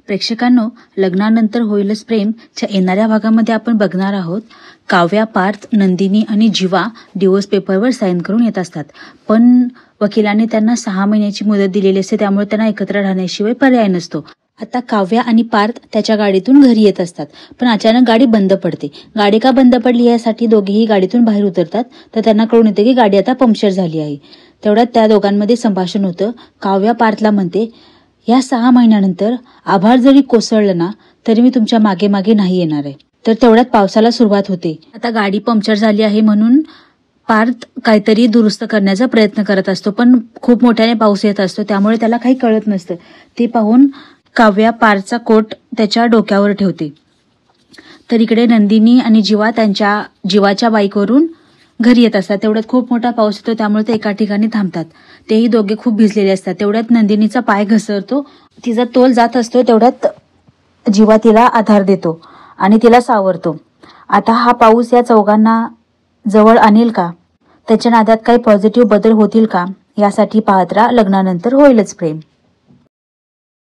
प्रेक्षकांनो, लग्नानंतर होईलच प्रेमच्या येणाऱ्या भागामध्ये आपण बघणार आहोत काव्या, पार्थ, नंदिनी आणि जीवा डिवोर्स पेपरवर साईन करून येत असतात, पण वकिलाने त्यांना 6 महिन्याची मुदत दिलेली असते, त्यामुळे त्यांना एकत्र राहण्याशिवाय पर्याय नसतो. आता काव्या आणि पार्थ त्याच्या गाडीतून घरी येत असतात, पण अचानक गाडी बंद पडते. गाडी का बंद पडली यासाठी दोघेही गाडीतून बाहेर उतरतात, तर त्यांना कळून येते की गाडी आता पंक्चर झाली आहे. तेवढ्यात त्या दोघांमध्ये संभाषण होतं. काव्या पार्थला म्हणते, या 6 महिन्यानंतर आभाळ जरी कोसळलं ना तरी मी तुमच्या मागे मागे नाही येणार आहे. तर तेवढ्यात पावसाला सुरुवात होते. आता गाडी पंक्चर झाली आहे म्हणून पार्थ काहीतरी दुरुस्त करण्याचा प्रयत्न करत असतो, पण खूप मोठ्याने पाऊस येत असतो, त्यामुळे त्याला काही कळत नसतं. ते पाहून काव्या पार्थचा कोट त्याच्या डोक्यावर ठेवते. तर इकडे नंदिनी आणि जीवा त्यांच्या जीवाच्या बाईकवरून घरी येत असतात. तेवढ्यात खूप मोठा पाऊस येतो, त्यामुळे ते एका ठिकाणी थांबतात. तेही दोघे खूप भिजलेले असतात. तेवढ्यात नंदिनीचा पाय घसरतो, तिचा तोल जात असतो. तेवढ्यात जीवा तिला आधार देतो आणि तिला सावरतो. आता हा पाऊस या चौघांना जवळ आणेल का? त्याच्या नात्यात काही पॉझिटिव्ह बदल होतील का? यासाठी पाहत राहा लग्नानंतर होईलच प्रेम.